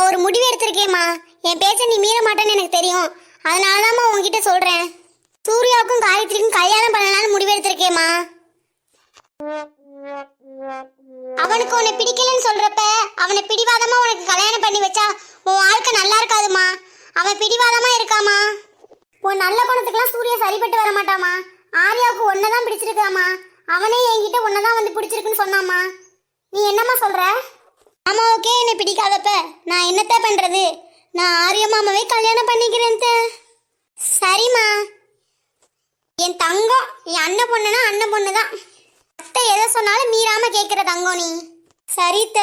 நான் ஒரு முடிவு எடுத்திருக்கேம்மா. என் பேச்ச நீ மீற மாட்டேன்னு எனக்கு தெரியும். அதனாலதாம்மா உன்கிட்ட சொல்றேன். சூர்யாவுக்கும் காயத்ரிக்கும் கல்யாணம் பண்ணலாம்னு முடிவு எடுத்திருக்கேம்மா. அவனுக்கு உன்னை பிடிக்கலன்னு சொல்றப்ப அவனை பிடிவாதமா உனக்கு கல்யாணம் பண்ணி வச்சா உன் வாழ்க்கை நல்லா இருக்காதுமா. அவன் பிடிவாதமா இருக்காமா. உன் நல்ல குணத்துக்குலாம் சூர்யா சரிப்பட்டு வர மாட்டாமா. ஆர்யாவுக்கு ஒன்னதான் பிடிச்சிருக்காமா. அவனே என்கிட்ட ஒன்னதான் வந்து பிடிச்சிருக்குன்னு சொன்னாமா. நீ என்னம்மா சொல்ற? அம்மாவுக்கே என்னை பிடிக்காதப்ப நான் என்னத்த பண்றது? நான் ஆர்யா மாமாவே கல்யாணம் பண்ணிக்கிறேன். சரிம்மா. என் தங்கம், என் அண்ணன் பொண்ணுனா அண்ணன் பொண்ணுதான். அத்தை எதை சொன்னாலும் மீறாம கேட்கிற தங்கம் நீ. சரித்த,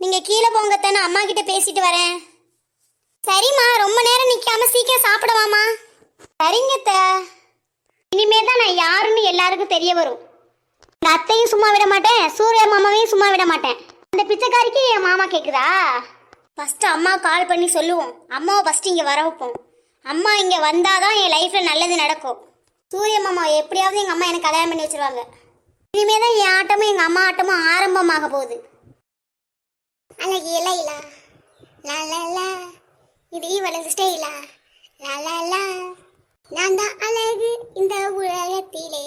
நீங்க கீழே போங்கத்த, நான் அம்மா கிட்ட பேசிட்டு வரேன். சரிம்மா, ரொம்ப நேரம் நிக்காம சீக்கிரம் சாப்பிடுவாமா. சரிங்கத்த. இனிமே தான் நான் யாருன்னு எல்லாருக்கும் தெரிய வரும். இந்த அத்தையும் சும்மா விட மாட்டேன், சூர்யா மாமாவையும் சும்மா விட மாட்டேன். அந்த பிச்சைக்காரிக்கு என் மாமா கேக்குதா? ஃபர்ஸ்ட் அம்மா கால் பண்ணி சொல்லுவோம். அம்மாவை ஃபர்ஸ்ட் இங்க வர வைப்போம். அம்மா இங்க வந்தாதான் என் லைஃப்ல நல்லது நடக்கும். சூர்யா மாமா எப்படியாவது எங்க அம்மா எனக்கு கல்யாணம் பண்ணி வச்சிருவாங்க. இனிமே தான் என் ஆட்டமும் எங்க அம்மா ஆட்டமும் ஆரம்பமாக போகுது. அழகி இலையிலா லா லா லா, இது வளர்ந்து ஸ்டைலா லா லா லா, நான் தான் அழகு இந்த உலகத்திலே.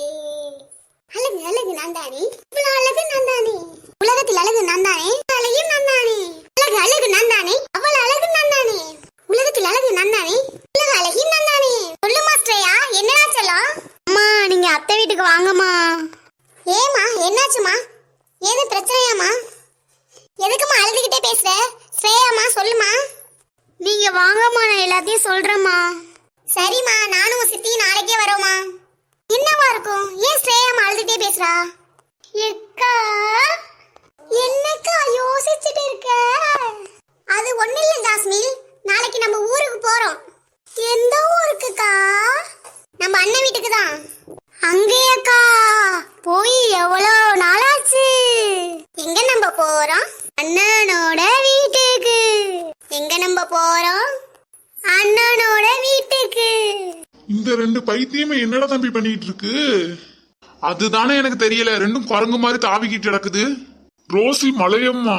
அழகு அழகு நான் தானே, இவ்வளவு அழகு நான் தானே, உலகத்தில் அழகு நான் தானே, அழகும் நான் தானே, அழகு அழகு நான் தானே, அவ்வளவு அழகு நான் தானே, உலகத்தில் அழகு நான் தானே, உலக அழகும் நான் தானே. சொல்லு மாஸ்டரையா, என்னடா சொல்லலாம்? அம்மா நீங்க அத்தை வீட்டுக்கு வாங்கம்மா. ஏமா என்னாச்சுமா? ஏது பிரச்சனையாமா? எதுக்குமா அழுதுகிட்டே பேசுற? ஸ்ரேயாமா சொல்லுமா. நீங்க வாங்கம்மா, நான் எல்லாத்தையும் சொல்றேம்மா. சரிம்மா, நானும் சித்தி நாளைக்கே வரோமா. என்னவா இருக்கும்? ஏன் ஸ்ரேயாமா அழுதுகிட்டே பேசுறா? எக்கா என்னக்கா யோசிச்சுட்டு இருக்க? அது ஒண்ணு இல்ல ஜாஸ்மின், நாளைக்கு நம்ம ஊருக்கு போறோம். எந்த ஊருக்குக்கா? நம்ம அண்ணன் வீட்டுக்கு தான். அங்கேயாக்கா? போய் எவ்வளோ நாளாச்சு? எங்க நம்ம போறோம்? அண்ணனோட வீட்டுக்கு. எங்க நம்ம போறோம்? அண்ணனோட வீட்டுக்கு. இந்த ரெண்டு பைத்தியமே என்னடா தம்பி பண்ணிட்டு இருக்கு? அதுதானே எனக்கு தெரியல. ரெண்டும் குரங்கு மாதிரி தாவிக்கிட்டு கிடக்குது. ரோசி மலையம்மா